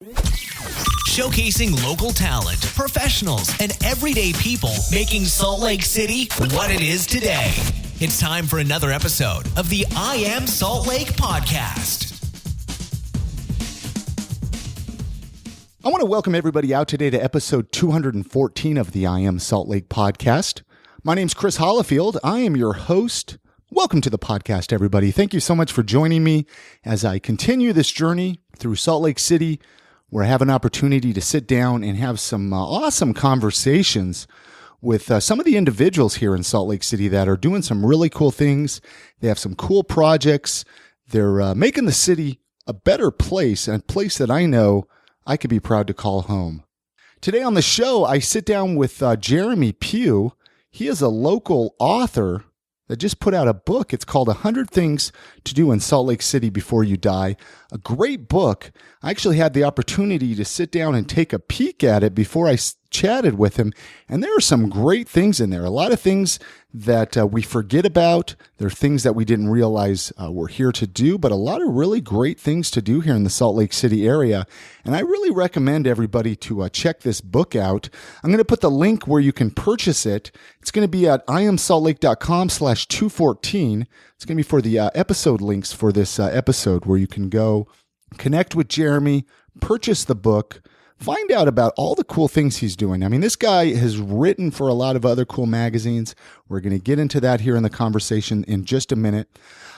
Showcasing local talent, professionals, and everyday people making Salt Lake City what it is today. It's time for another episode of the I Am Salt Lake podcast. I want to welcome everybody out today to episode 214 of the I Am Salt Lake podcast. My name's Chris Hollifield. I am your host. Welcome to the podcast, everybody. Thank you so much for joining me as I continue this journey through Salt Lake City, where I have an opportunity to sit down and have some awesome conversations with some of the individuals here in Salt Lake City that are doing some really cool things. They have some cool projects. They're making the city a better place, and a place that I know I could be proud to call home. Today on the show, I sit down with Jeremy Pugh. He is a local author that just put out a book. It's called 100 Things to Do in Salt Lake City Before You Die. A great book. I actually had the opportunity to sit down and take a peek at it before I chatted with him, and there are some great things in there. A lot of things that we forget about. There are things that we didn't realize we're here to do, but a lot of really great things to do here in the Salt Lake City area. And I really recommend everybody to check this book out. I'm going to put the link where you can purchase it. It's going to be at iamsaltlake.com/214. It's going to be for the episode links for this episode, where you can go connect with Jeremy, purchase the book, find out about all the cool things he's doing. I mean, this guy has written for a lot of other cool magazines. We're going to get into that here in the conversation in just a minute.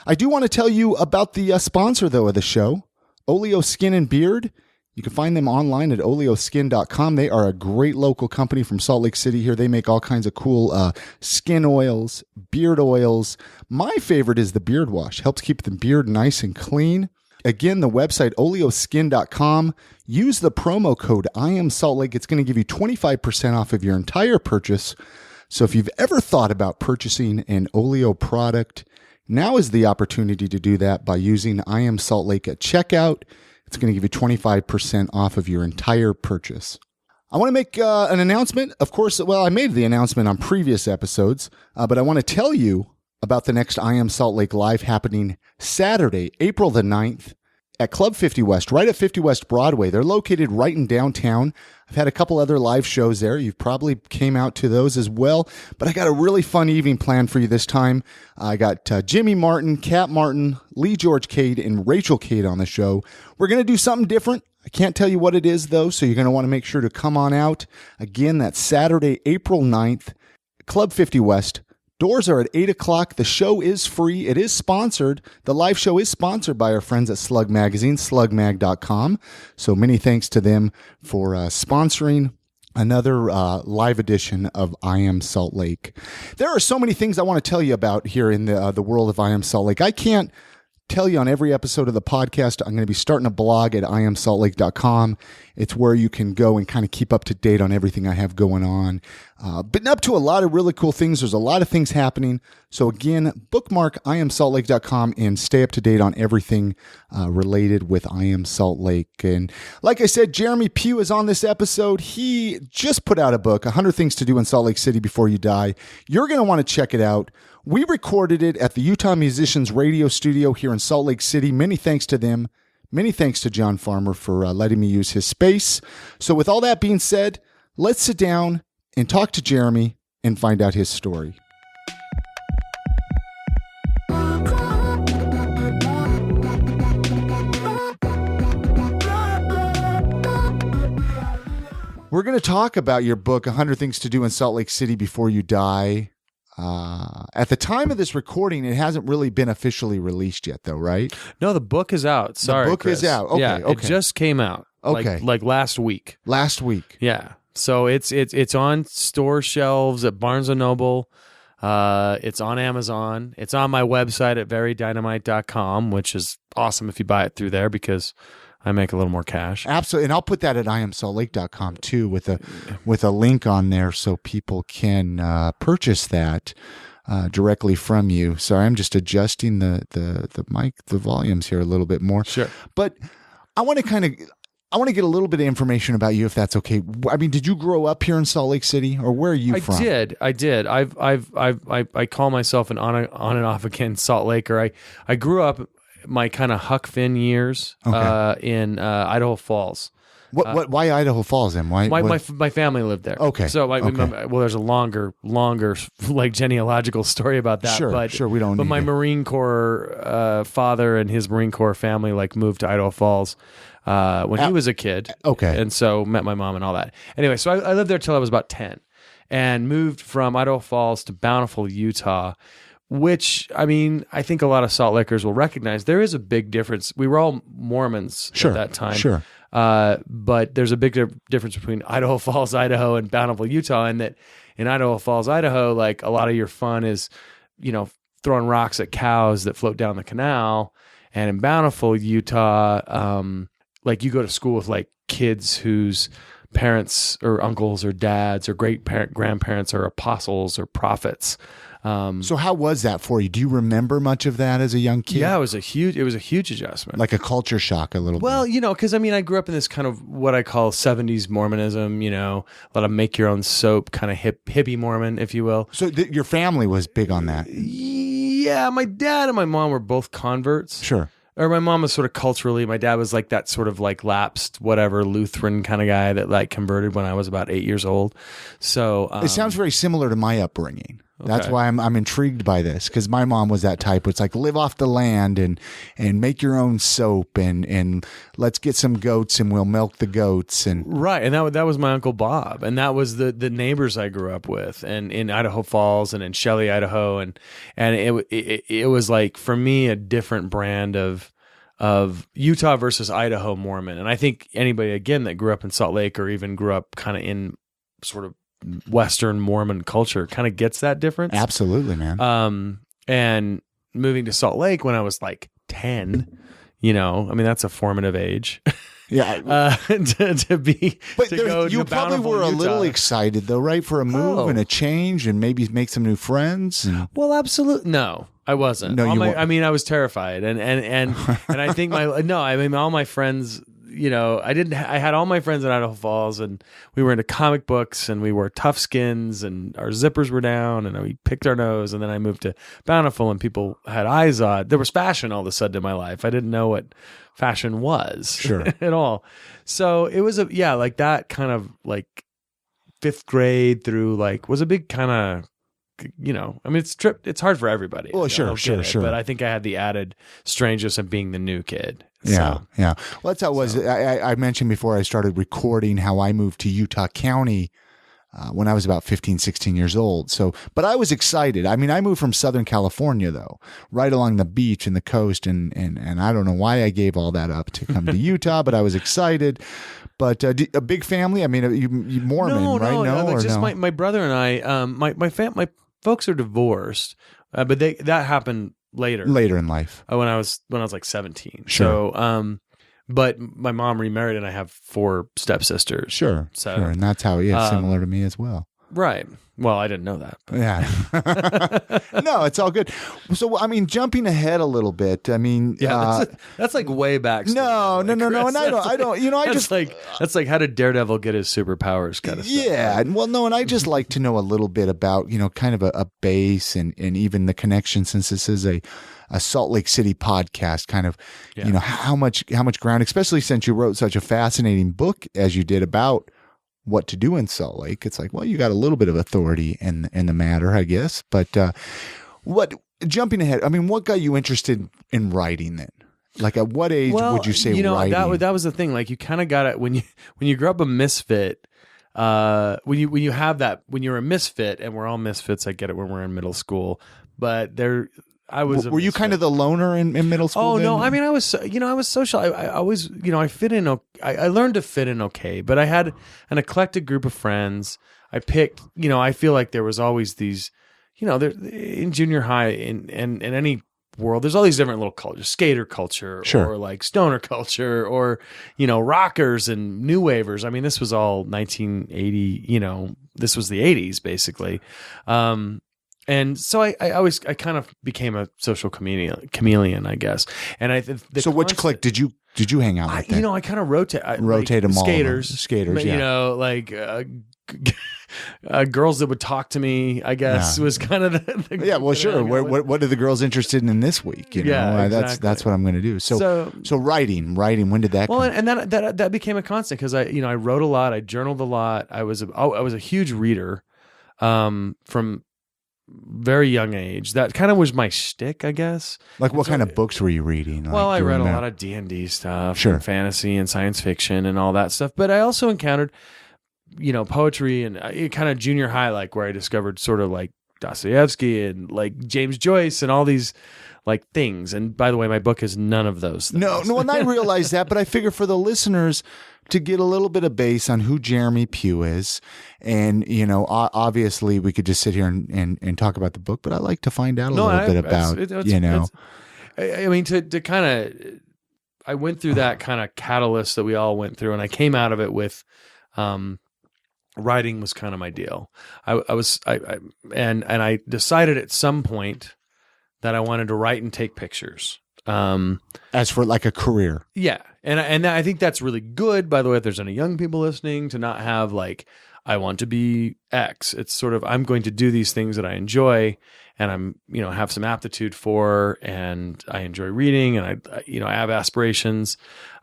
I do want to tell you about the sponsor, though, of the show, Oleo Skin and Beard. You can find them online at oleoskin.com. They are a great local company from Salt Lake City here. They make all kinds of cool skin oils, beard oils. My favorite is the beard wash. Helps keep the beard nice and clean. Again, the website, oleoskin.com. Use the promo code IAMSaltLake. It's going to give you 25% off of your entire purchase. So if you've ever thought about purchasing an Oleo product, now is the opportunity to do that by using I Am Salt Lake at checkout. It's going to give you 25% off of your entire purchase. I want to make an announcement. Of course, well, I made the announcement on previous episodes, but I want to tell you about the next I Am Salt Lake Live happening Saturday, April the 9th at Club 50 West, right at 50 West Broadway. They're located right in downtown. I've had a couple other live shows there. You've probably came out to those as well, but I got a really fun evening planned for you this time. I got Jimmy Martin, Kat Martin, Lee George Cade, and Rachel Cade on the show. We're going to do something different. I can't tell you what it is, though, so you're going to want to make sure to come on out. Again, that's Saturday, April 9th, Club 50 West. Doors are at 8 o'clock. The show is free. It is sponsored. The live show is sponsored by our friends at Slug Magazine, slugmag.com. So many thanks to them for sponsoring another live edition of I Am Salt Lake. There are so many things I want to tell you about here in the world of I Am Salt Lake. I can't tell you on every episode of the podcast. I'm going to be starting a blog at iamsaltlake.com. It's where you can go and kind of keep up to date on everything I have going on. Been up to a lot of really cool things. There's a lot of things happening. So again, bookmark iamsaltlake.com and stay up to date on everything related with I Am Salt Lake. And like I said, Jeremy Pugh is on this episode. He just put out a book, 100 Things to Do in Salt Lake City Before You Die. You're going to want to check it out. We recorded it at the Utah Musicians Radio Studio here in Salt Lake City. Many thanks to them. Many thanks to John Farmer for letting me use his space. So with all that being said, let's sit down and talk to Jeremy and find out his story. We're going to talk about your book, 100 Things to Do in Salt Lake City Before You Die. At the time of this recording, it hasn't really been officially released yet, though, right? No, the book is out. Sorry, the book Chris. is out. Okay, yeah, okay. It just came out. Okay, like last week. Last week. Yeah. So it's on store shelves at Barnes & Noble. It's on Amazon. It's on my website at verydynamite.com, which is awesome if you buy it through there because I make a little more cash. Absolutely. And I'll put that at iamsaltlake.com too with a link on there so people can purchase that directly from you. Sorry, I'm just adjusting the mic, the volumes here a little bit more. Sure. But I want to get a little bit of information about you, if that's okay. I mean, did you grow up here in Salt Lake City, or where are you from? I did. I call myself an on and off again Salt Laker. I grew up my kind of Huck Finn years in Idaho Falls. Why Idaho Falls then? Why? My family lived there. Okay. So Okay. there's a longer like genealogical story about that. Sure. We don't. But need my it. Marine Corps father and his Marine Corps family like moved to Idaho Falls when he was a kid. Okay. And so met my mom and all that. Anyway, so I lived there till I was about 10, and moved from Idaho Falls to Bountiful, Utah. Which, I mean, I think a lot of Salt Lakers will recognize. There is a big difference. We were all Mormons at that time. Sure. But there's a big difference between Idaho Falls, Idaho, and Bountiful, Utah, and that in Idaho Falls, Idaho, like a lot of your fun is, throwing rocks at cows that float down the canal. And in Bountiful, Utah, like you go to school with like kids whose parents or uncles or dads or grandparents are apostles or prophets. So how was that for you? Do you remember much of that as a young kid? Yeah, it was a huge adjustment. Like a culture shock a little bit. Well, because I mean, I grew up in this kind of what I call 70s Mormonism, a lot of make your own soap, kind of hippie Mormon, if you will. So your family was big on that? Yeah, my dad and my mom were both converts. Sure. Or my mom was sort of culturally, my dad was like that sort of like lapsed, whatever, Lutheran kind of guy that like converted when I was about 8 years old. So it sounds very similar to my upbringing. That's Okay. why I'm intrigued by this, because my mom was that type. It's like live off the land and make your own soap and let's get some goats and we'll milk the goats and right, and that was my Uncle Bob, and that was the neighbors I grew up with, and in Idaho Falls and in Shelley, Idaho, and it was like for me a different brand of Utah versus Idaho Mormon, and I think anybody again that grew up in Salt Lake or even grew up kind of in sort of Western Mormon culture kind of gets that difference. Absolutely, man. And moving to Salt Lake when I was like 10, I mean, that's a formative age. Yeah. to be, But to go you to probably Bountiful, were a Utah. little excited though, right? For a move Oh. and a change and maybe make some new friends. And Well, absolutely. No, I wasn't. No, you weren't. I mean, I was terrified. And I think all my friends, I had all my friends in Idaho Falls, and we were into comic books, and we wore tough skins, and our zippers were down, and we picked our nose. And then I moved to Bountiful, and people had eyes on. There was fashion all of a sudden in my life. I didn't know what fashion was Sure. at all. So it was like that kind of like 5th grade through like was a big kind of, I mean, it's hard for everybody. Well, sure. But I think I had the added strangeness of being the new kid. Yeah, So, yeah. Well, that's how it was. I mentioned before I started recording how I moved to Utah County when I was about 15, 16 years old. So, but I was excited. I mean, I moved from Southern California though, right along the beach and the coast, and I don't know why I gave all that up to come to Utah, but I was excited. But a big family. I mean, you Mormon, right? No, like or just no? my brother and I. My folks are divorced, but that happened later. Later in life. When I was like 17. Sure. So, but my mom remarried, and I have 4 stepsisters. Sure. So- sure. And that's how, similar to me as well. Right. Well, I didn't know that. But. Yeah. No, it's all good. So, I mean, jumping ahead a little bit, I mean, That's like way back. no. And I don't, That's like how did Daredevil get his superpowers kind of stuff. yeah. Well, no, and I just like to know a little bit about, kind of a base and even the connection, since this is a Salt Lake City podcast, kind of, how much ground, especially since you wrote such a fascinating book as you did about what to do in Salt Lake. It's like, well, you got a little bit of authority in the matter, I guess. But jumping ahead, I mean, what got you interested in writing then? Like at what age would you say writing? that was the thing. Like you kind of got it when you grew up a misfit. When you're a misfit, and we're all misfits. I get it when we're in middle school, but were you kind of the loner in middle school? Oh then? no, I mean I was social. I always I fit in. I learned to fit in okay, but I had an eclectic group of friends. I picked. I feel like there was always these. There in junior high in any world, there's all these different little cultures: skater culture, Sure. or like stoner culture, or rockers and new wavers. I mean, this was all 1980. This was the 80s basically. And so I kind of became a social chameleon, I guess. And So which clique did you hang out with? I kind of rotate Rotate them all. skaters, Skaters, yeah. girls that would talk to me, I guess, was kind of the yeah. Well, sure. What are the girls interested in this week? You know, Yeah, exactly. That's what I'm going to do. So writing. When did that? Well, come? and that became a constant because I wrote a lot, I journaled a lot. I was a huge reader, from very young age. That kind of was my shtick, I guess. Like, what kind of books were you reading? Well, like, I read a lot of D&D stuff, Sure, and fantasy and science fiction and all that stuff. But I also encountered, poetry and kind of junior high, like where I discovered sort of like Dostoevsky and like James Joyce and all these like things. And by the way, my book is none of those things. No, and I realize that, but I figure for the listeners to get a little bit of base on who Jeremy Pugh is. And, obviously we could just sit here and talk about the book, but I like to find out a little bit about, I mean, to kind of, I went through that kind of catalyst that we all went through, and I came out of it with, writing was kind of my deal. I decided at some point that I wanted to write and take pictures. As for like a career. Yeah. And I think that's really good, by the way, if there's any young people listening, to not have like, I want to be X. It's sort of, I'm going to do these things that I enjoy and I'm, have some aptitude for, and I enjoy reading, and I have aspirations,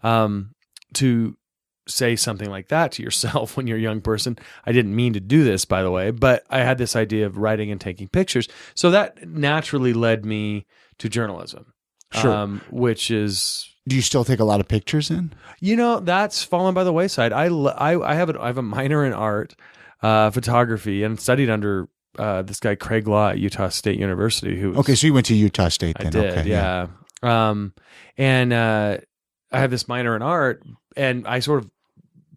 to say something like that to yourself when you're a young person. I didn't mean to do this, by the way, but I had this idea of writing and taking pictures. So that naturally led me to journalism. Sure. Which is... Do you still take a lot of pictures in? That's fallen by the wayside. I have a minor in art, photography, and studied under this guy Craig Law at Utah State University. Okay, so you went to Utah State then. I did, okay, yeah. And I have this minor in art, and I sort of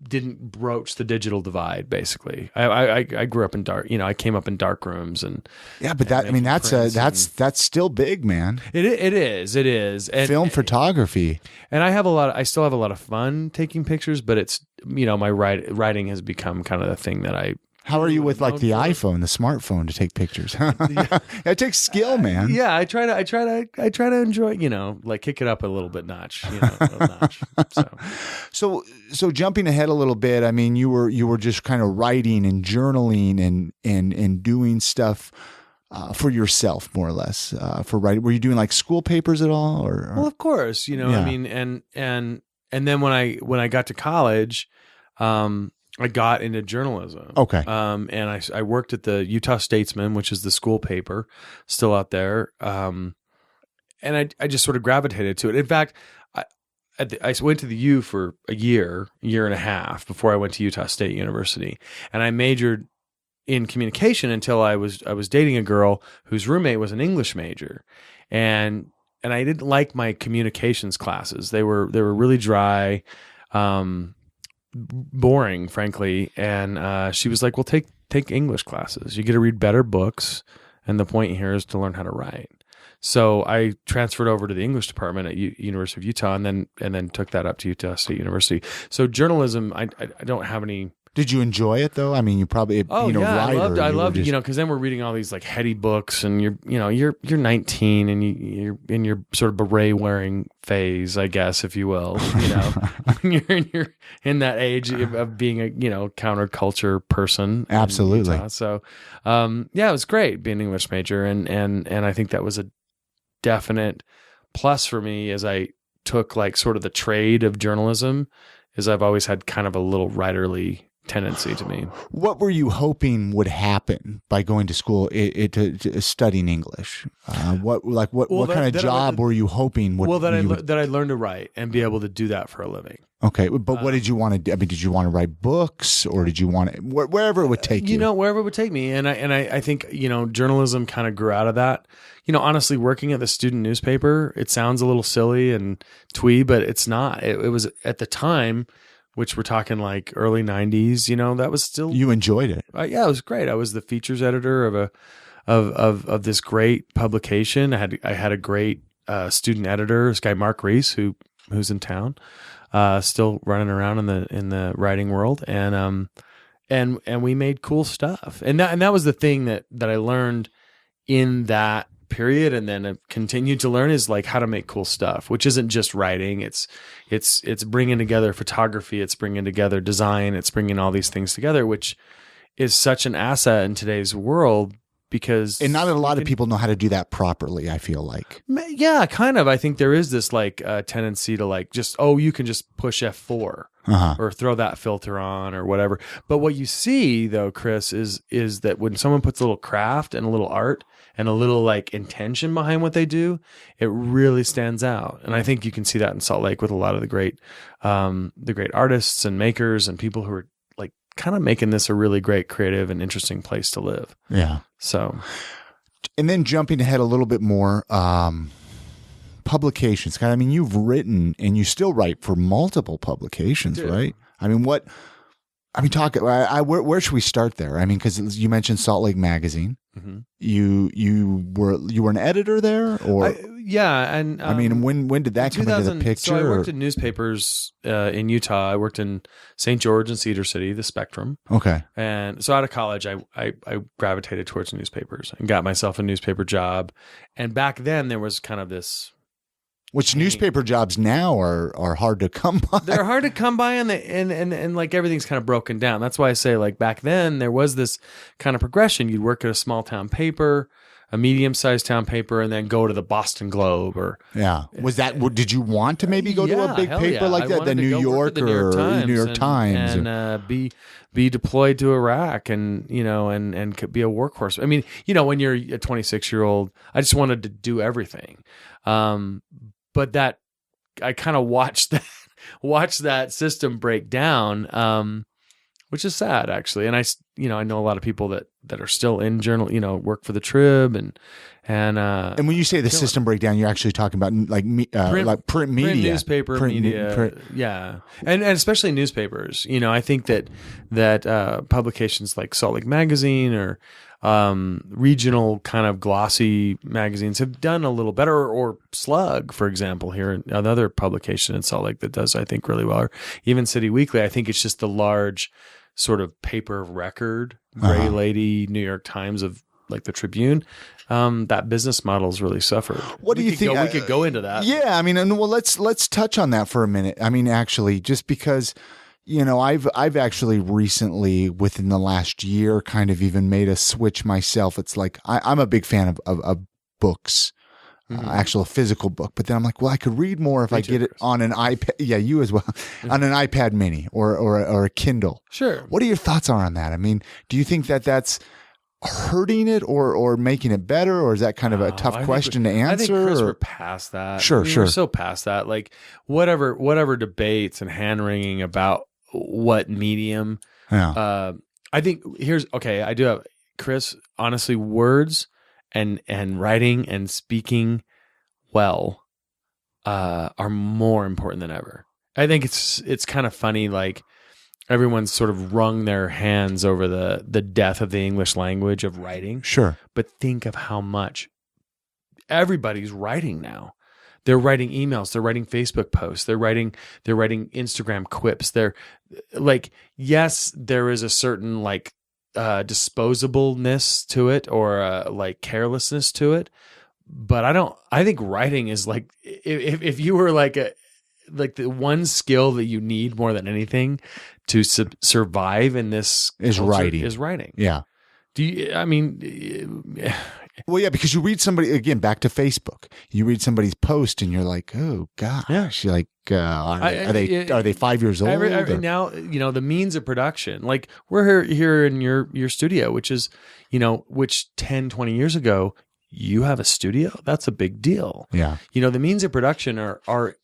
didn't broach the digital divide. Basically, I grew up in dark. I came up in dark rooms, and yeah. But that's still big, man. It is. And film photography. And I still have a lot of fun taking pictures, but it's my writing has become kind of the thing that I. How are you with like the iPhone, the smartphone, to take pictures? It takes skill, man. Yeah, I try to enjoy, like kick it up a little bit notch, a notch. So jumping ahead a little bit, I mean, you were just kind of writing and journaling and doing stuff for yourself, more or less, for writing. Were you doing like school papers at all, or? Well, of course, Yeah. I mean, and then when I got to college, I got into journalism. Okay. And I worked at the Utah Statesman, which is the school paper, still out there. And I just sort of gravitated to it. In fact, I went to the U for a year and a half before I went to Utah State University, and I majored in communication until I was dating a girl whose roommate was an English major, and I didn't like my communications classes. They were really dry. Boring, frankly, and she was like, well, take English classes. You get to read better books, and the point here is to learn how to write. So I transferred over to the English department at University of Utah, and then took that up to Utah State University. So journalism, I don't have any. Did you enjoy it though? I mean, you probably I writer, loved because then we're reading all these like heady books, and you're 19 and you're in your sort of beret wearing phase, I guess, if you will. When you're in that age of being a counterculture person. Absolutely. So it was great being an English major, and I think that was a definite plus for me as I took like sort of the trade of journalism, is I've always had kind of a little writerly tendency to me. What were you hoping would happen by going to school to studying English? What kind of job were you hoping would? Well, that I'd learn to write and be able to do that for a living. Okay, but what did you want to do? I mean, did you want to write books, or did you want to wherever it would take you? Wherever it would take me, and I think journalism kind of grew out of that. Honestly, working at the student newspaper, it sounds a little silly and twee, but it's not. It was at the time, which we're talking like early 90s, that was still... You enjoyed it. Yeah, it was great. I was the features editor of this great publication. I had a great student editor, this guy Mark Reese, who's in town, still running around in the writing world, and we made cool stuff. And that was the thing that I learned in that period, and then I've continued to learn, is like how to make cool stuff, which isn't just writing. It's bringing together photography, it's bringing together design, it's bringing all these things together, which is such an asset in today's world because And not a lot of people know how to do that properly, I feel like. Yeah, kind of. I think there is this like tendency to like just, you can just push F4 or throw that filter on or whatever. But what you see though, Chris, is that when someone puts a little craft and a little art and a little like intention behind what they do, it really stands out. And I think you can see that in Salt Lake with a lot of the great artists and makers and people who are like kind of making this a really great, creative and interesting place to live. Yeah. So, and then jumping ahead a little bit more, publications. I mean, you've written and you still write for multiple publications, right? I mean, where should we start there? I mean, because you mentioned Salt Lake Magazine. Mm-hmm. You were an editor there, or and I mean, when did that come into the picture? So I worked in newspapers in Utah. I worked in St. George and Cedar City, the Spectrum. Okay, and so out of college, I gravitated towards newspapers and got myself a newspaper job. And back then, there was kind of this. Which newspaper jobs now are hard to come by. They're hard to come by, and like everything's kind of broken down. That's why I say like back then there was this kind of progression. You'd work at a small town paper, a medium-sized town paper, and then go to the Boston Globe or Was that? Did you want to maybe go to a big paper like that, the New York or New York Times, and be deployed to Iraq and and be a workhorse? I mean, when you're a 26-year-old, I just wanted to do everything. But that I kind of watched that system break down, which is sad actually. And I know a lot of people that are still in journal, work for the Trib and when you say the system breakdown, you're actually talking about like print media, print newspaper media, yeah, and especially newspapers. I think that publications like Salt Lake Magazine or regional kind of glossy magazines have done a little better, or Slug, for example, here, another publication in Salt Lake that does, I think, really well, or even City Weekly. I think it's just the large sort of paper of record, Gray Lady, New York Times of like the Tribune. That business model's really suffered. What do you think? We could go into that. Yeah, I mean, well, let's touch on that for a minute. I mean, actually, just because. I've actually recently, within the last year, kind of even made a switch myself. It's like I'm a big fan of books, actual physical book. But then I'm like, well, I could read more if I get it on an iPad. Yeah, you as well, on an iPad Mini or a Kindle. Sure. What are your thoughts on that? I mean, do you think that that's hurting it or making it better, or is that kind of a tough question to answer? I think Chris, we're past that. Sure. We're so past that. Like whatever debates and hand wringing about what medium. Yeah. I think I do have, Chris, honestly, words and writing and speaking well are more important than ever. I think it's kind of funny, like everyone's sort of wrung their hands over the death of the English language of writing. Sure. But think of how much everybody's writing now. They're writing emails. They're writing Facebook posts. They're writing Instagram quips. They're like, yes, there is a certain like disposableness to it or like carelessness to it. But I think writing is like, if you were like the one skill that you need more than anything to survive in this is writing. Is writing. Yeah. Well, yeah, because you read somebody, again, back to Facebook, you read somebody's post and you're like, oh gosh, yeah. Like, are they 5 years old? Now, the means of production, like we're here in your studio, which is, which 10, 20 years ago, you have a studio. That's a big deal. Yeah. The means of production are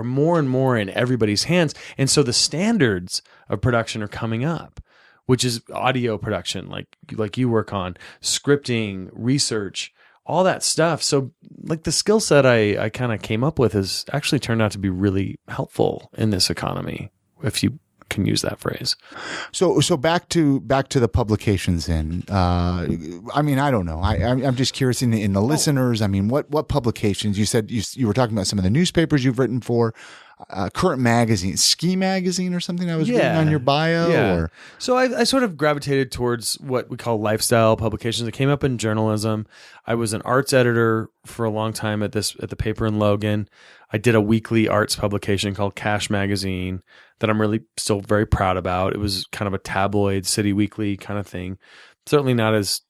more and more in everybody's hands. And so the standards of production are coming up, which is audio production, like you work on, scripting, research, all that stuff. So like the skill set I kind of came up with has actually turned out to be really helpful in this economy, if you can use that phrase. So back to the publications then. I mean, I don't know. I'm just curious in the listeners. I mean, what publications? You said you were talking about some of the newspapers you've written for. current magazine, Ski Magazine or something I was reading on your bio? Yeah. Or? So I sort of gravitated towards what we call lifestyle publications. I came up in journalism. I was an arts editor for a long time at the paper in Logan. I did a weekly arts publication called Cash Magazine that I'm really still very proud about. It was kind of a tabloid city weekly kind of thing. Certainly not as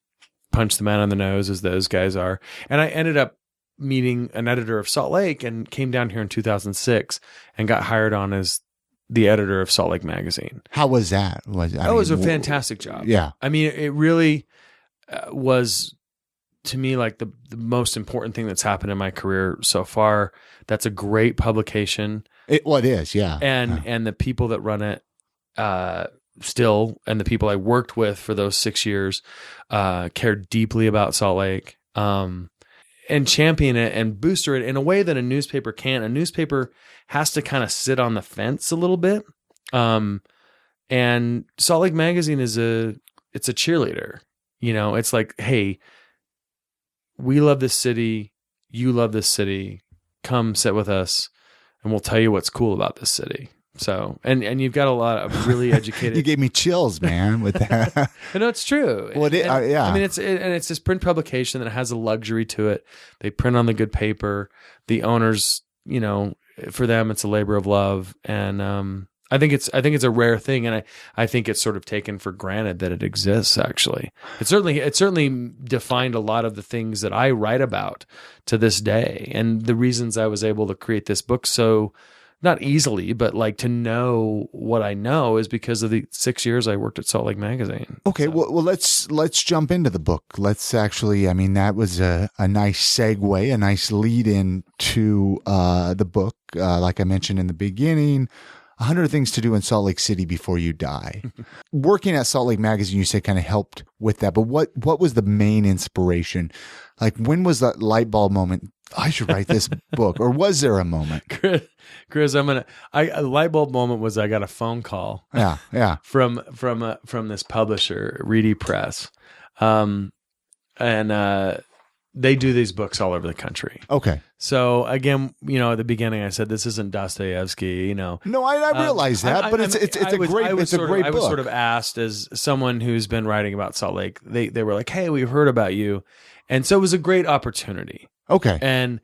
punch the man on the nose as those guys are. And I ended up meeting an editor of Salt Lake and came down here in 2006 and got hired on as the editor of Salt Lake Magazine. How was that? It was a fantastic job. Yeah. I mean, it really was, to me, like the most important thing that's happened in my career so far. That's a great publication. It is, yeah. And the people that run it still, and the people I worked with for those 6 years cared deeply about Salt Lake. And champion it and booster it in a way that a newspaper can't. A newspaper has to kind of sit on the fence a little bit. And Salt Lake Magazine it's a cheerleader. You know, it's like, hey, we love this city. You love this city. Come sit with us and we'll tell you what's cool about this city. So, and you've got a lot of really educated. You gave me chills, man, with that. No, it's true. Well, yeah. I mean, it's this print publication that has a luxury to it. They print on the good paper. The owners, you know, for them, it's a labor of love, and I think it's a rare thing, and I think it's sort of taken for granted that it exists. Actually, it certainly defined a lot of the things that I write about to this day, and the reasons I was able to create this book so. Not easily, but like to know what I know is because of the 6 years I worked at Salt Lake Magazine. Okay, so. well, let's jump into the book. Let's actually, I mean, that was a nice segue, a nice lead in to the book. Like I mentioned in the beginning, 100 Things to Do in Salt Lake City Before You Die. Working at Salt Lake Magazine, you say, kind of helped with that. But what was the main inspiration? Like, when was that light bulb moment? I should write this book, or was there a moment? Chris, a light bulb moment was I got a phone call. Yeah. From this publisher, Reedy Press, and they do these books all over the country. Okay. So again, you know, at the beginning, I said this isn't Dostoevsky. You know, no, I realize that, but it's a great book. I was sort of asked as someone who's been writing about Salt Lake. They were like, "Hey, we've heard about you," and so it was a great opportunity. Okay.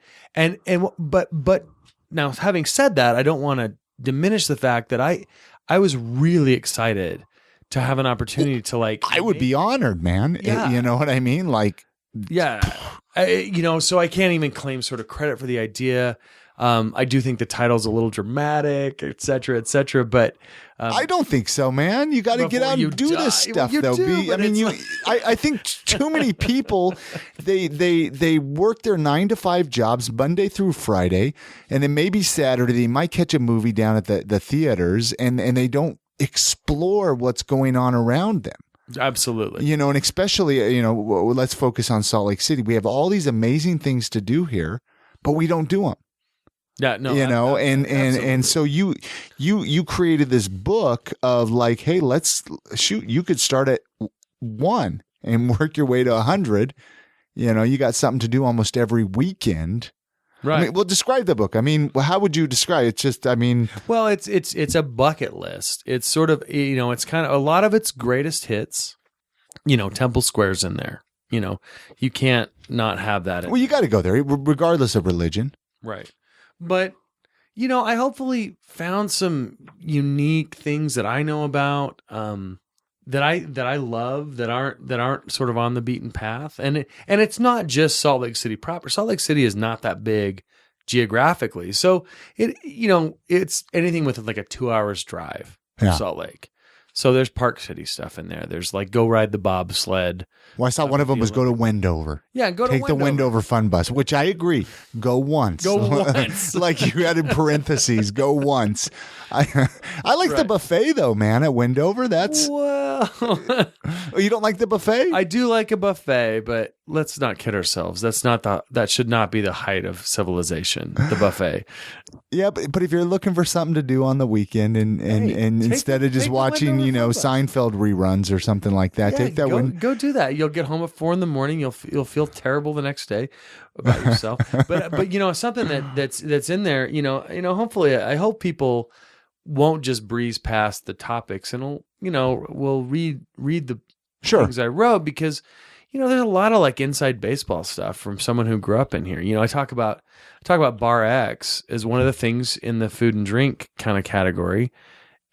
But now, having said that, I don't want to diminish the fact that I was really excited to have an opportunity to like. I would be honored, man. Yeah. You know what I mean? Like, yeah, so I can't even claim sort of credit for the idea. I do think the title's a little dramatic, et cetera, but I don't think so, man. You got to get out and do this stuff, though. I think too many people they work their 9-to-5 jobs Monday through Friday, and then maybe Saturday they might catch a movie down at the theaters, and they don't explore what's going on around them. Absolutely. You know, and especially, you know, let's focus on Salt Lake City. We have all these amazing things to do here, but we don't do them. Yeah, no, you know, and so you created this book of like, hey, you could start at 1 and work your way to 100. You know, you got something to do almost every weekend. Right. I mean, well, describe the book. I mean, how would you describe it? It's just, I mean, well, it's a bucket list. It's sort of, you know, it's kind of a lot of its greatest hits. You know, Temple Square's in there. You know, you can't not have that. Well, you got to go there, regardless of religion. Right. But, you know, I hopefully found some unique things that I know about, that I love, that aren't sort of on the beaten path. And it's not just Salt Lake City proper. Salt Lake City is not that big geographically. So it's anything with like a 2 hours drive from Salt Lake. So there's Park City stuff in there. There's like go ride the bobsled. Well, I saw one of them was go to Wendover. Yeah, go to Take the Wendover Fun Bus, which I agree. Go once. Go once. Like you had in parentheses, go once. I like the buffet though, man, at Wendover. That's well, Well, Oh, you don't like the buffet? I do like a buffet, but let's not kid ourselves. That should not be the height of civilization, the buffet. Yeah, but if you're looking for something to do on the weekend and instead of just watching, Seinfeld reruns or something like that, Yeah, take that one. Go do that. You'll get home at 4 a.m. You'll feel terrible the next day about yourself. but something that's in there. Hopefully, I hope people won't just breeze past the topics and will read the things I wrote, because there's a lot of like inside baseball stuff from someone who grew up in here. I talk about Bar X as one of the things in the food and drink kind of category.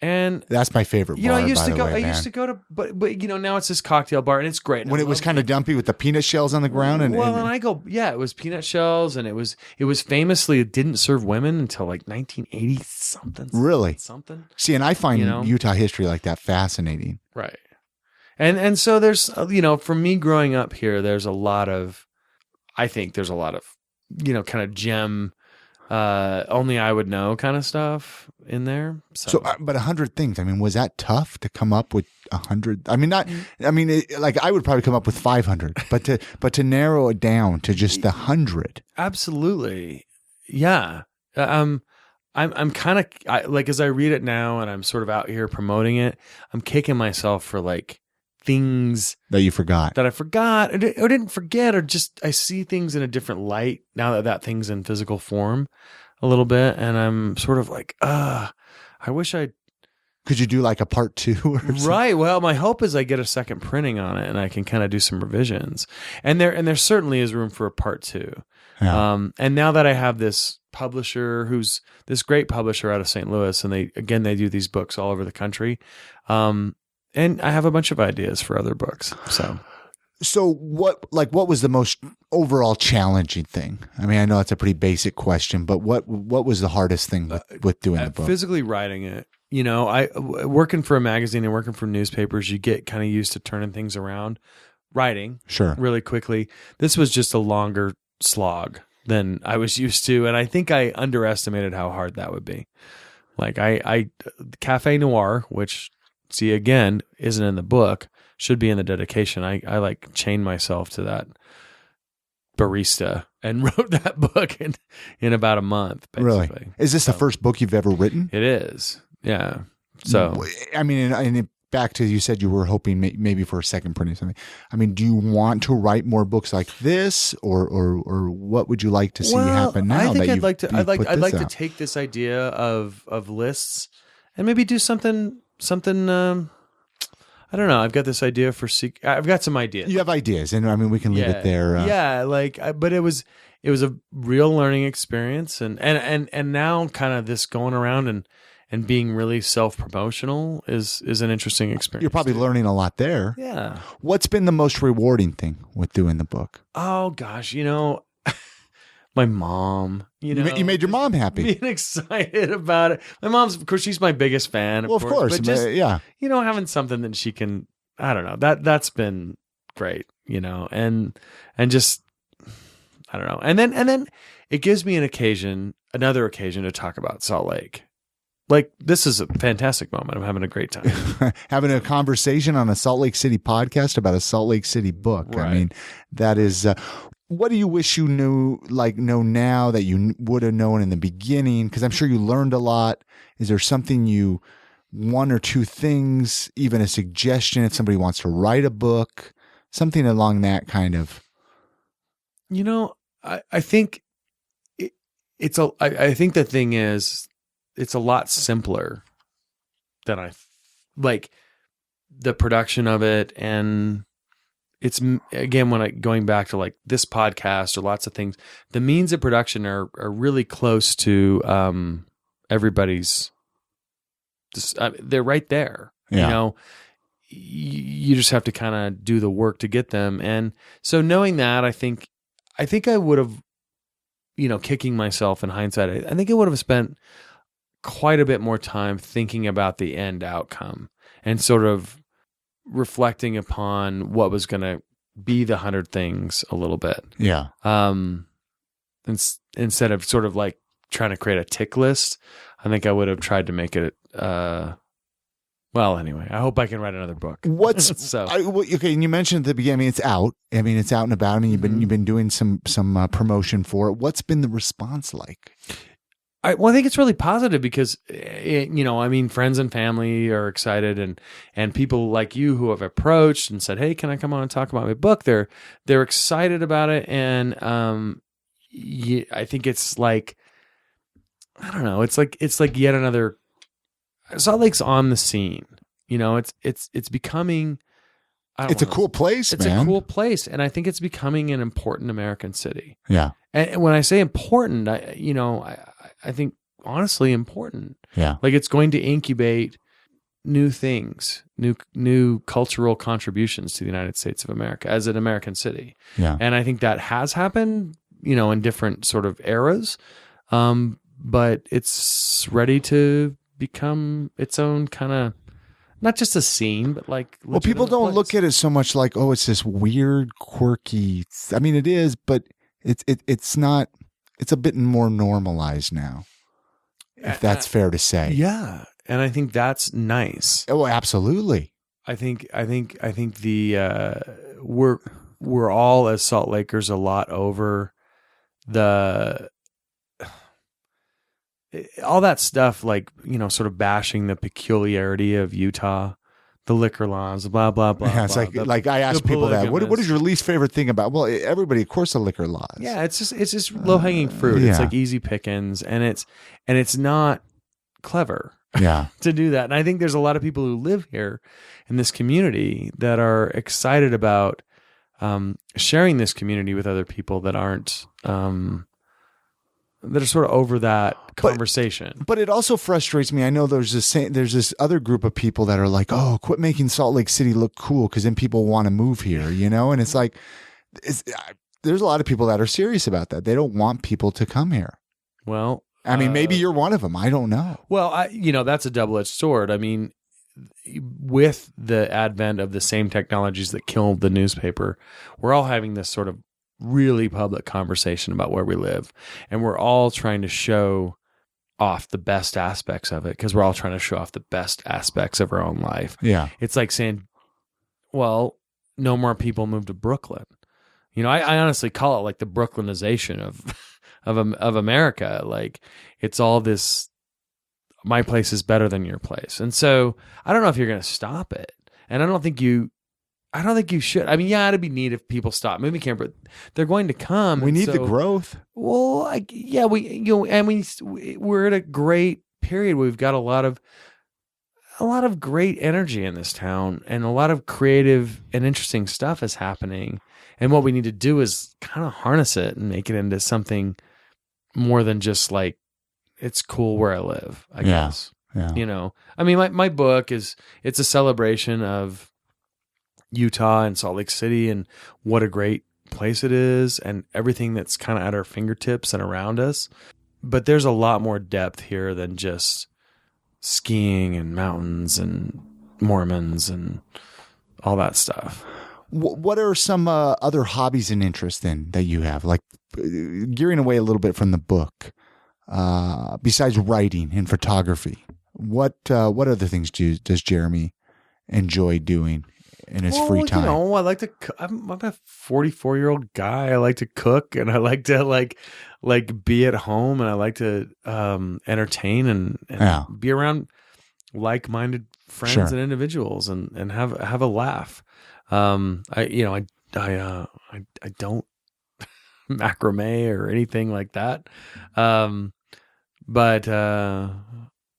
And that's my favorite bar. I used to go to, but now it's this cocktail bar and it's great. When it was kind of dumpy with the peanut shells on the ground, and I go, it was peanut shells, and it was famously, it didn't serve women until like 1980 something. Really? Something. See, and I find Utah history like that fascinating. Right. And so there's for me growing up here, there's a lot of kind of gem, only I would know kind of stuff in there. So but 100 things. I mean, was that tough to come up with 100? I mean, I would probably come up with 500, but to narrow it down to just the 100. Absolutely. Yeah. I'm kind of like, as I read it now and I'm sort of out here promoting it, I'm kicking myself for like things that you forgot, that I forgot or didn't forget, or just I see things in a different light now that thing's in physical form a little bit, and I'm sort of like, I wish I could. You do like a part 2 or something? Right. Well, my hope is I get a second printing on it and I can kind of do some revisions, and there certainly is room for a part 2. Yeah. And now that I have this publisher, who's this great publisher out of St. Louis, and they do these books all over the country. And I have a bunch of ideas for other books. So what was the most overall challenging thing? I mean, I know it's a pretty basic question, but what was the hardest thing with doing the book? Physically writing it. I working for a magazine and working for newspapers, you get kind of used to turning things around, writing really quickly. This was just a longer slog than I was used to, and I think I underestimated how hard that would be. Like I Cafe Noir, which again isn't in the book, should be in the dedication. I like chained myself to that barista and wrote that book in about a month. Basically. Really? Is this the first book you've ever written? It is. Yeah. So I mean, and back to, you said you were hoping maybe for a second printing something. I mean, do you want to write more books like this, or what would you like to see happen now? I think I'd like to take this idea of lists and maybe do something. I don't know. I've got this idea for I've got some ideas. You have ideas, and I mean, we can leave it there. But it was a real learning experience, and now kind of this going around and being really self-promotional is an interesting experience. You're probably learning a lot there. Yeah. What's been the most rewarding thing with doing the book? Oh gosh, my mom, you made your mom happy. Being excited about it. My mom's, of course, she's my biggest fan. Of course. But just, yeah. Having something that she can, I don't know, that's been great, and just, I don't know. And then it gives me another occasion to talk about Salt Lake. Like, this is a fantastic moment. I'm having a great time. Having a conversation on a Salt Lake City podcast about a Salt Lake City book. Right. I mean, that is, what do you wish you know now that you would have known in the beginning? Because I'm sure you learned a lot. Is there something one or two things, even a suggestion if somebody wants to write a book, something along that kind of? I think I think the thing is, it's a lot simpler than like the production of it. And it's, again, going back to like this podcast or lots of things, the means of production are really close to everybody's. They're right there. Yeah. You just have to kind of do the work to get them. And so knowing that, I think I would have, kicking myself in hindsight, I think I would have spent quite a bit more time thinking about the end outcome and sort of reflecting upon what was going to be the 100 things a little bit. Yeah. Instead of sort of like trying to create a tick list, I think I would have tried to make it Well, anyway, I hope I can write another book. What's okay? And you mentioned at the beginning. I mean, it's out. I mean, it's out and about. I mean, you've been doing some promotion for it. What's been the response like? I think it's really positive because, I mean, friends and family are excited, and people like you who have approached and said, "Hey, can I come on and talk about my book?" They're excited about it, and I think it's like, I don't know, it's like yet another. Salt Lake's on the scene. It's becoming. It's a cool place. It's a cool place, and I think it's becoming an important American city. Yeah. And when I say important, I think honestly important. Yeah. Like it's going to incubate new things, new cultural contributions to the United States of America as an American city. Yeah. And I think that has happened, in different sort of eras. But it's ready to become its own kind of, not just a scene, but like, well, people don't look at it so much like, oh, it's this weird, quirky. I mean, it is, but it's not. It's a bit more normalized now, if that's fair to say. Yeah, and I think that's nice. Oh, absolutely. I think the we're all as Salt Lakers a lot over all that stuff, like, sort of bashing the peculiarity of Utah, the liquor laws, blah, blah, blah. Yeah, it's blah, like I ask people that, what is your least favorite thing about, well, everybody, of course, the liquor laws. Yeah, it's just low hanging fruit. Yeah. It's like easy pickings, and it's not clever to do that. And I think there's a lot of people who live here in this community that are excited about sharing this community with other people that aren't that are sort of over that conversation. But it also frustrates me. I know there's this other group of people that are like, oh, quit making Salt Lake City look cool because then people want to move here, And it's like, there's a lot of people that are serious about that. They don't want people to come here. Well, I mean, maybe you're one of them. I don't know. Well, that's a double-edged sword. I mean, with the advent of the same technologies that killed the newspaper, we're all having this sort of really public conversation about where we live, and we're all trying to show off the best aspects of it because we're all trying to show off the best aspects of our own life. Yeah. It's like saying, well, no more people move to Brooklyn. I honestly call it like the Brooklynization of America. Like, it's all this, my place is better than your place. And so I don't know if you're going to stop it. And I don't think you should. I mean, yeah, it'd be neat if people stop moving here, but they're going to come. We need the growth. Well, we're at a great period. We've got a lot of great energy in this town, and a lot of creative and interesting stuff is happening. And what we need to do is kind of harness it and make it into something more than just like, it's cool where I live, I guess. Yeah. I mean, my book it's a celebration of Utah and Salt Lake City and what a great place it is and everything that's kind of at our fingertips and around us. But there's a lot more depth here than just skiing and mountains and Mormons and all that stuff. What are some other hobbies and interests then that you have? Like gearing away a little bit from the book, besides writing and photography, what other things does Jeremy enjoy doing in his free time? I like to. I'm a 44-year-old guy. I like to cook, and I like to like be at home, and I like to entertain and be around like-minded friends and individuals, and have a laugh. I don't macrame or anything like that. But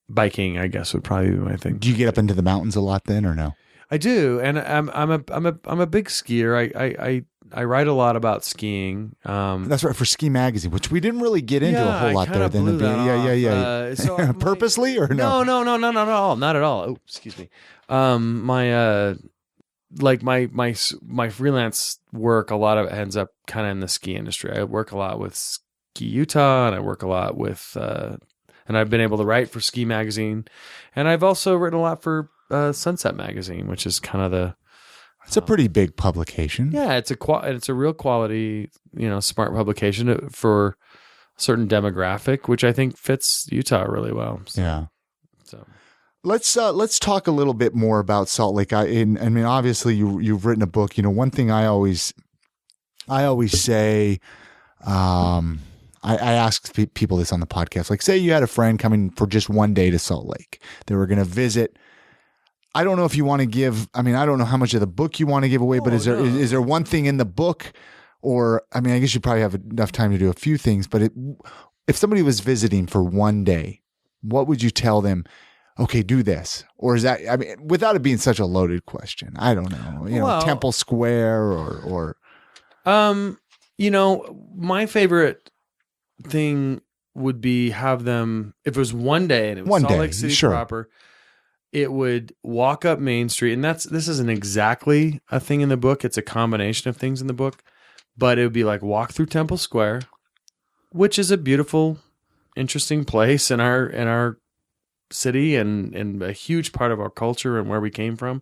biking, I guess, would probably be my thing. Do you get up into the mountains a lot then, or no? I do, and I'm a big skier. I write a lot about skiing. That's right, for Ski Magazine, which we didn't really get into a whole lot there. Then, so purposely or no? No, not at all. Not at all. Oh, excuse me. My freelance work, a lot of it ends up kind of in the ski industry. I work a lot with Ski Utah, and I work a lot with, and I've been able to write for Ski Magazine, and I've also written a lot for Sunset Magazine, which is kind of it's a pretty big publication. Yeah, it's a real quality, smart publication for a certain demographic, which I think fits Utah really well. Yeah. So Let's talk a little bit more about Salt Lake. I mean, obviously you've written a book. One thing I always say, I ask people this on the podcast. Like, say you had a friend coming for just one day to Salt Lake. They were going to visit. I don't know if you want to give. I mean, I don't know how much of the book you want to give away. But is there one thing in the book, or I mean, I guess you probably have enough time to do a few things. But if somebody was visiting for one day, what would you tell them? Okay, do this. Or is that, I mean, without it being such a loaded question, I don't know, Temple Square or. My favorite thing would be have them, if it was one day and it was Salt Lake City proper, it would walk up Main Street. And this isn't exactly a thing in the book. It's a combination of things in the book, but it would be like walk through Temple Square, which is a beautiful, interesting place in our city and a huge part of our culture and where we came from,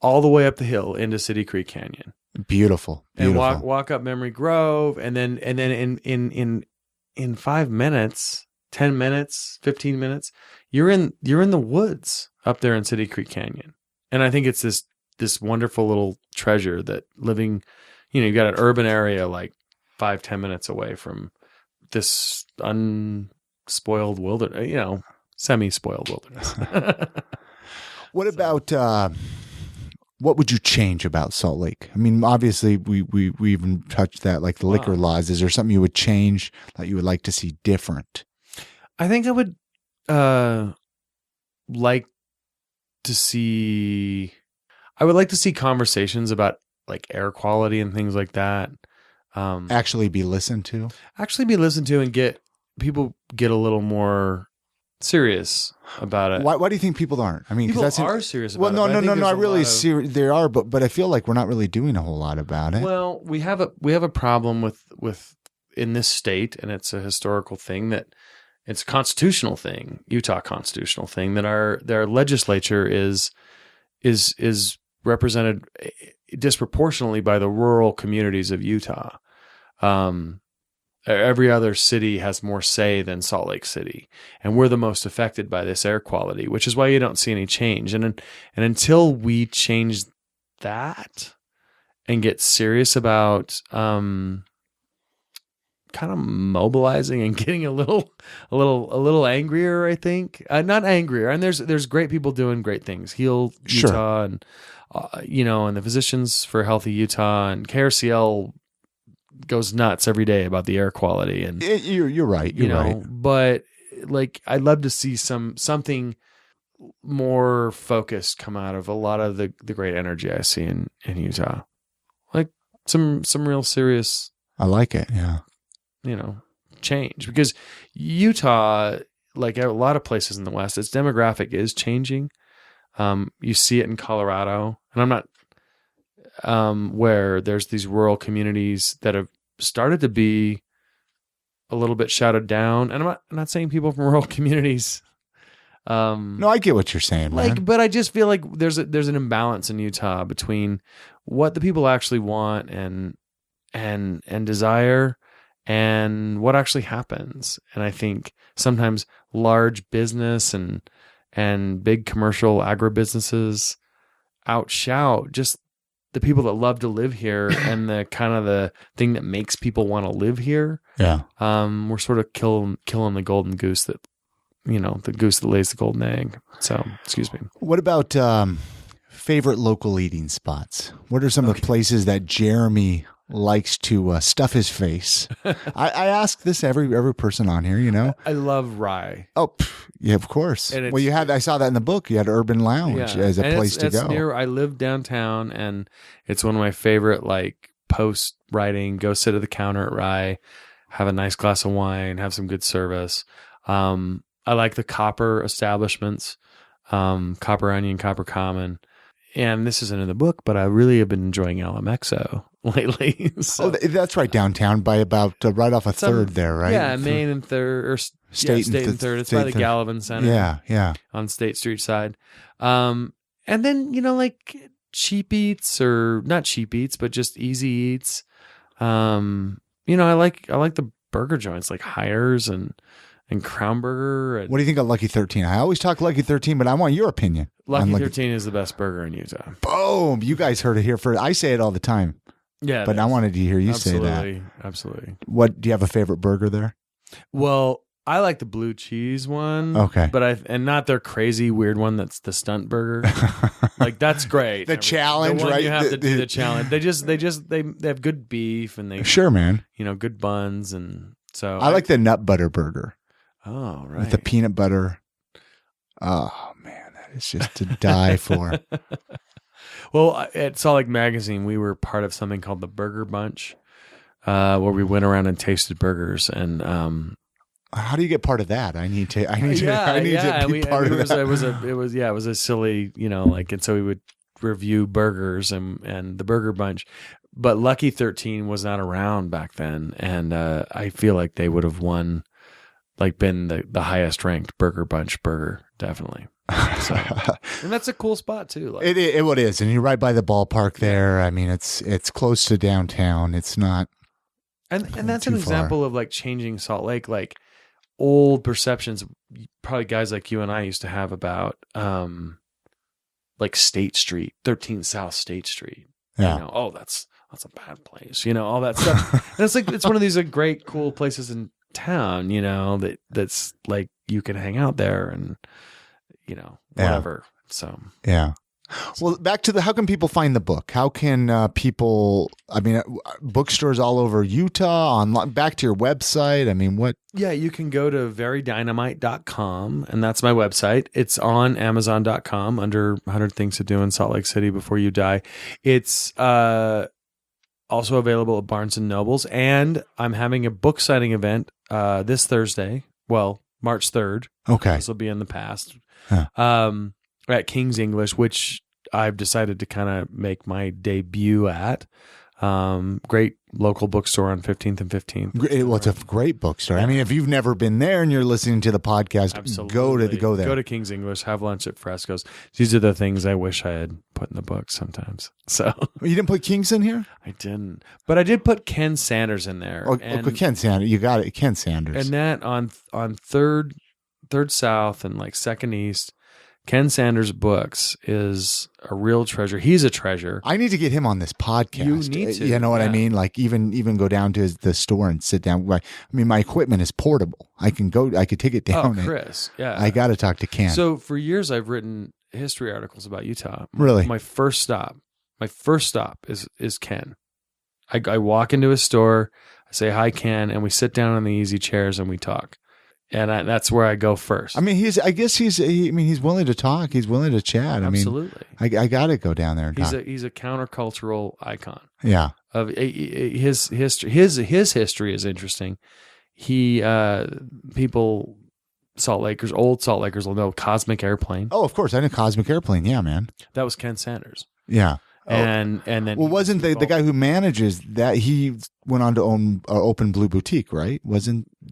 all the way up the hill into City Creek Canyon. Beautiful. And walk up Memory Grove, and then in 5 minutes, 10 minutes, 15 minutes, you're in the woods up there in City Creek Canyon. And I think it's this wonderful little treasure that living, you've got an urban area like 5-10 minutes away from this unspoiled wilderness, semi-spoiled wilderness. What about what would you change about Salt Lake? I mean, obviously we even touched that, like the liquor laws. Is there something you would change that you would like to see different? I think I would like to see conversations about like air quality and things like that. Actually be listened to and get a little more serious about it. Why do you think people aren't? I mean, people are serious about it. Well, no. I really see they are, but I feel like we're not really doing a whole lot about it. Well, we have a problem with in this state, and it's a historical thing that it's a constitutional thing, Utah constitutional thing, that their legislature is represented disproportionately by the rural communities of Utah. Every other city has more say than Salt Lake City, and we're the most affected by this air quality, which is why you don't see any change. And until we change that and get serious about kind of mobilizing and getting a little angrier, I think, not angrier. And there's great people doing great things. Heal Utah, and and the Physicians for Healthy Utah and KRCL goes nuts every day about the air quality. And you're right. You're right. But like, I'd love to see something more focused come out of a lot of the great energy I see in Utah. Like some real serious. I like it. Yeah. Change, because Utah, like a lot of places in the West, its demographic is changing. You see it in Colorado, and I'm not, where there's these rural communities that have started to be a little bit shouted down. And I'm not saying people from rural communities. No, I get what you're saying, man. But I just feel like there's an imbalance in Utah between what the people actually want and desire and what actually happens. And I think sometimes large business and big commercial agribusinesses outshout just the people that love to live here and the kind of the thing that makes people want to live here. Yeah. We're sort of killing the golden goose that, the goose that lays the golden egg. So, excuse me. What about favorite local eating spots? What are some of the places that Jeremy likes to stuff his face? I ask this every person on here, I love rye. Oh, yeah, of course. Well, I saw that in the book. You had Urban Lounge as a place to go. I live downtown, and it's one of my favorite, like, post writing, go sit at the counter at Rye, have a nice glass of wine, have some good service. I like the Copper establishments, Copper Onion, Copper Common. And this isn't in the book, but I really have been enjoying LMXO lately. So, that's right, downtown by about right off 3rd there, right? Yeah, Main and 3rd, or State and 3rd. It's by the Gallivan Center. Yeah. On State Street side. And then, like cheap eats, or not cheap eats, but just easy eats. I like the burger joints like Hires and and Crown Burger. What do you think of Lucky 13? I always talk Lucky 13, but I want your opinion. Lucky 13 is the best burger in Utah. Boom! You guys heard it here first. I say it all the time. Yeah, but I wanted to hear you say that. Absolutely. What do you have a favorite burger there? Well, I like the blue cheese one. Okay, but and not their crazy weird one that's the stunt burger. Like that's great. The challenge, the one right? You have to do the challenge. They have good beef and they sure, man. Good buns and so. I like the nut butter burger. Oh, right. With the peanut butter. Oh man, that is just to die for. Well, at Salt Lake Magazine, we were part of something called the Burger Bunch, where we went around and tasted burgers. And how do you get part of that? I need to be part of that. It was a silly, and so we would review burgers and the Burger Bunch. But Lucky 13 was not around back then, and I feel like they would have won, been the highest ranked Burger Bunch burger, definitely. So, and that's a cool spot too. It is, and you're right by the ballpark there. I mean, it's close to downtown. It's not, and that's an example of changing Salt Lake, old perceptions. Probably guys like you and I used to have about State Street, 13 South State Street. Yeah. That's a bad place. All that stuff. And it's one of these great, cool places in town. That's you can hang out there and. Whatever. Yeah. So, yeah. Well, back to how can people find the book? How can people, bookstores all over Utah, back to your website. I mean, what? Yeah, you can go to verydynamite.com, and that's my website. It's on Amazon.com under 100 Things to Do in Salt Lake City Before You Die. It's also available at Barnes & Nobles, and I'm having a book signing event this Thursday. Well, March 3rd. Okay. This will be in the past. Huh. At King's English, which I've decided to kind of make my debut at. Great local bookstore on 15th and 15th. Well, it's a great bookstore. I mean, if you've never been there and you're listening to the podcast, go there. Go to King's English, have lunch at Fresco's. These are the things I wish I had put in the book sometimes. So you didn't put King's in here? I didn't, but I did put Ken Sanders in there. Okay, Ken Sanders. You got it, Ken Sanders. And that on Third South and Second East. Ken Sanders' books is a real treasure. He's a treasure. I need to get him on this podcast. You need to. You know what I mean? Even go down to the store and sit down. I mean, my equipment is portable. I could take it down. Oh, Chris. Yeah. I got to talk to Ken. So for years, I've written history articles about Utah. Really? My first stop is Ken. I walk into his store, I say, "Hi, Ken," and we sit down on the easy chairs and we talk. And that's where I go first. I mean, he's willing to talk. He's willing to chat. Absolutely. I got to go down there and talk. He's a countercultural icon. Yeah. Of his history. His history is interesting. People, old Salt Lakers will know Cosmic Airplane. Oh, of course. I know Cosmic Airplane. Yeah, man. That was Ken Sanders. Yeah. And then wasn't the guy who manages that, he went on to own Open Blue Boutique, right?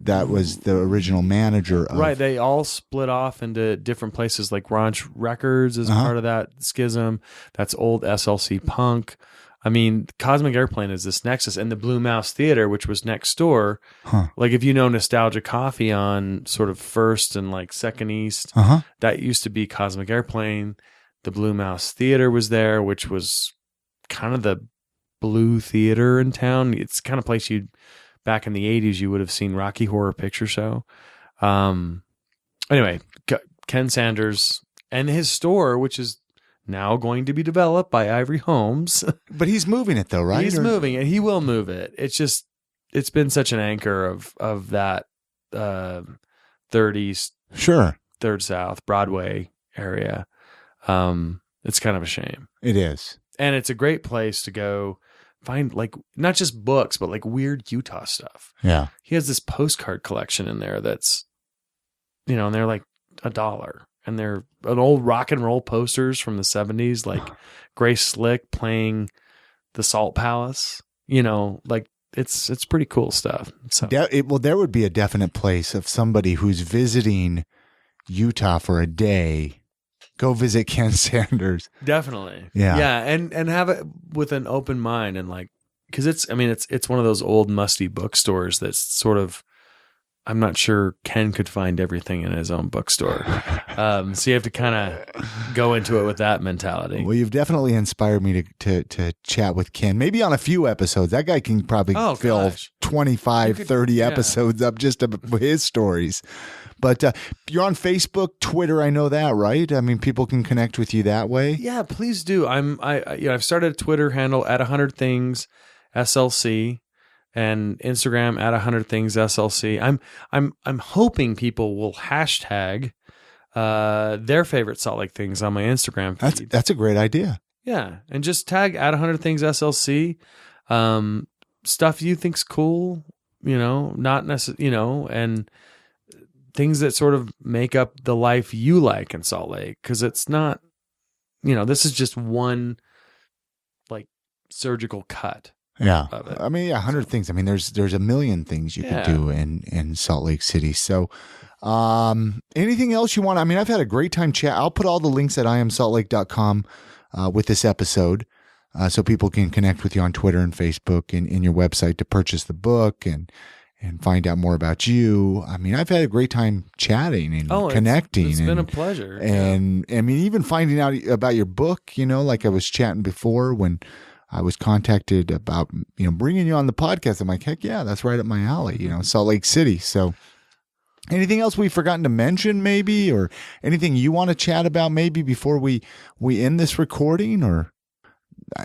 That was the original manager of... Right, they all split off into different places, like Ranch Records is part of that schism. That's old SLC Punk. I mean, Cosmic Airplane is this nexus, and the Blue Mouse Theater, which was next door. If you know Nostalgia Coffee on sort of First and Second East, that used to be Cosmic Airplane. The Blue Mouse Theater was there, which was kind of the blue theater in town. It's the kind of place back in the 80s, you would have seen Rocky Horror Picture Show. Anyway, Ken Sanders and his store, which is now going to be developed by Ivory Homes. But he's moving it though, right? He's moving it. He will move it. It's been such an anchor of that 3rd East, sure, 3rd South, Broadway area. It's kind of a shame. It is. And it's a great place to go find not just books, but weird Utah stuff. Yeah. He has this postcard collection in there that's, and they're $1. And they're an old rock and roll posters from the 70s, Grace Slick playing the Salt Palace, it's pretty cool stuff. So there would be a definite place of somebody who's visiting Utah for a day. Go visit Ken Sanders. Definitely. Yeah. Yeah. And have it with an open mind and cause it's one of those old musty bookstores that's sort of, I'm not sure Ken could find everything in his own bookstore. So you have to kind of go into it with that mentality. Well, you've definitely inspired me to chat with Ken. Maybe on a few episodes. That guy can probably fill 25, 30 episodes up just of his stories. But you're on Facebook, Twitter. I know that, right? I mean, people can connect with you that way. Yeah, please do. I've started a Twitter handle at 100 Things SLC. And Instagram at 100 Things SLC. I'm hoping people will hashtag their favorite Salt Lake things on my Instagram feed. That's a great idea. Yeah, and just tag at 100 Things SLC. Stuff you think's cool, not necessarily, and things that sort of make up the life you like in Salt Lake, because it's not, this is just one like surgical cut. Yeah. I mean, 100 things. I mean, there's a million things you can do in Salt Lake City. So, anything else you want? I mean, I've had a great time chat. I'll put all the links at iamsaltlake.com with this episode so people can connect with you on Twitter and Facebook and in your website to purchase the book and find out more about you. I mean, I've had a great time chatting and connecting. It's been a pleasure. And I mean, even finding out about your book, like I was chatting before when I was contacted about, bringing you on the podcast. I'm like, heck yeah, that's right up my alley, Salt Lake City. So anything else we've forgotten to mention maybe, or anything you want to chat about maybe before we end this recording, or?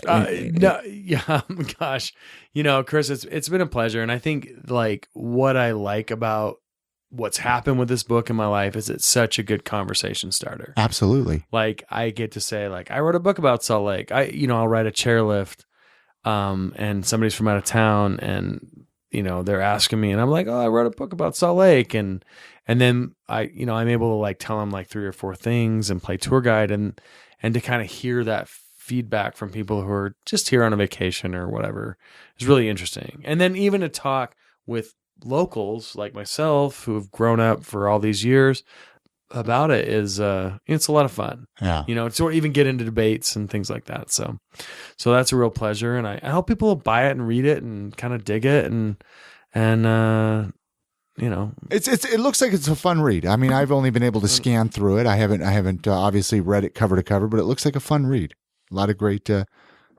No, yeah, gosh, Chris, it's been a pleasure. And I think like what I like about what's happened with this book in my life is it's such a good conversation starter. Absolutely. Like I get to say like, I wrote a book about Salt Lake. I'll write a chairlift, and somebody's from out of town and, they're asking me and I'm like, oh, I wrote a book about Salt Lake. And then I'm able to like tell them like 3 or 4 things and play tour guide and to kind of hear that feedback from people who are just here on a vacation or whatever is really interesting. And then even to talk with locals like myself who have grown up for all these years about it is it's a lot of fun. Yeah. To even get into debates and things like that. So that's a real pleasure. And I hope people will buy it and read it and kind of dig it and it looks like it's a fun read. I mean, I've only been able to scan through it. I haven't obviously read it cover to cover, but it looks like a fun read. A lot of great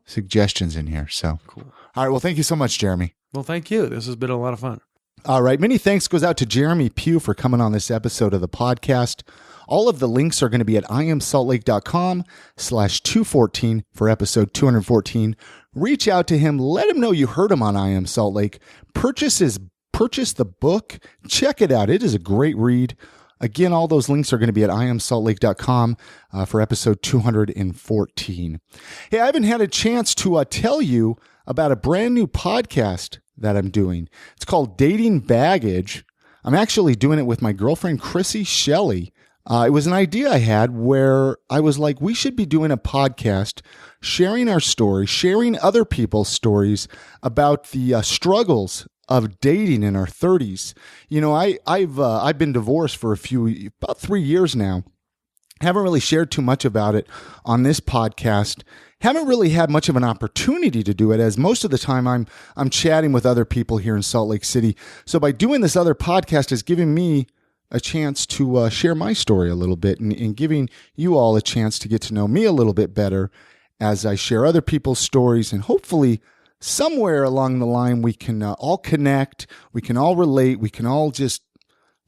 suggestions in here. So cool. All right. Well, thank you so much, Jeremy. Well, thank you. This has been a lot of fun. All right. Many thanks goes out to Jeremy Pugh for coming on this episode of the podcast. All of the links are going to be at iamsaltlake.com/214 for episode 214. Reach out to him. Let him know you heard him on I Am Salt Lake. Purchase the book. Check it out. It is a great read. Again, all those links are going to be at iamsaltlake.com for episode 214. Hey, I haven't had a chance to tell you about a brand new podcast that I'm doing. It's called Dating Baggage. I'm actually doing it with my girlfriend, Chrissy Shelley. It was an idea I had where I was like, we should be doing a podcast, sharing our story, sharing other people's stories about the struggles of dating in our 30s. I've been divorced for about 3 years now. Haven't really shared too much about it on this podcast. Haven't really had much of an opportunity to do it, as most of the time I'm chatting with other people here in Salt Lake City. So by doing this other podcast is giving me a chance to share my story a little bit and giving you all a chance to get to know me a little bit better as I share other people's stories, and hopefully somewhere along the line we can all connect, we can all relate, we can all just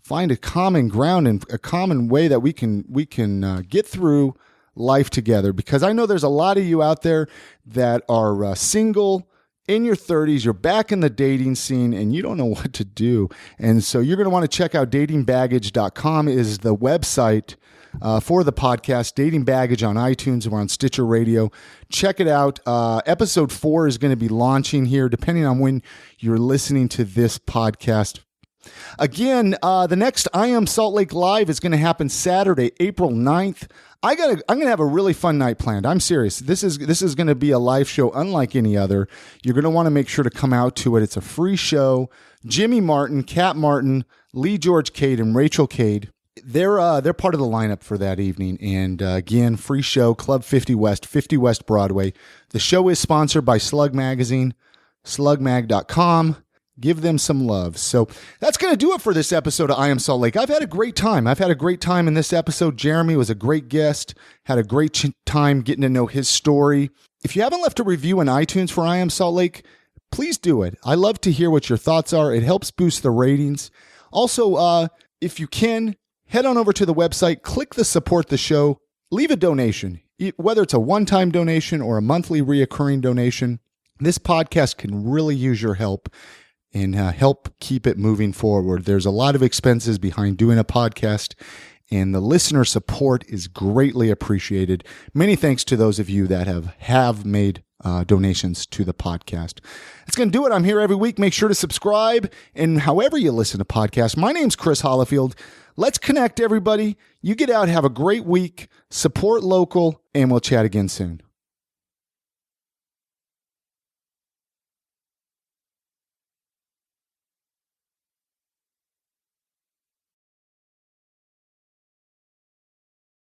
find a common ground and a common way that we can get through life together. Because I know there's a lot of you out there that are single, in your 30s, you're back in the dating scene and you don't know what to do. And so you're going to want to check out datingbaggage.com is the website for the podcast. Dating Baggage on iTunes. We're on Stitcher Radio. Check it out. Episode 4 is going to be launching here, depending on when you're listening to this podcast. Again, the next I Am Salt Lake Live is going to happen Saturday, April 9th. I'm going to have a really fun night planned. I'm serious. This is going to be a live show unlike any other. You're going to want to make sure to come out to it. It's a free show. Jimmy Martin, Kat Martin, Lee George Cade, and Rachel Cade. They're part of the lineup for that evening. And again, free show, Club 50 West Broadway. The show is sponsored by Slug Magazine, slugmag.com. Give them some love. So that's going to do it for this episode of I Am Salt Lake. I've had a great time. In this episode. Jeremy was a great guest. Had a great time getting to know his story. If you haven't left a review on iTunes for I Am Salt Lake, please do it. I love to hear what your thoughts are. It helps boost the ratings. Also, if you can, head on over to the website, click the support the show, leave a donation, whether it's a one-time donation or a monthly reoccurring donation. This podcast can really use your help and help keep it moving forward. There's a lot of expenses behind doing a podcast, and the listener support is greatly appreciated. Many thanks to those of you that have made donations to the podcast. That's going to do it. I'm here every week. Make sure to subscribe, and however you listen to podcasts. My name's Chris Hollifield. Let's connect, everybody. You get out, have a great week, support local, and we'll chat again soon.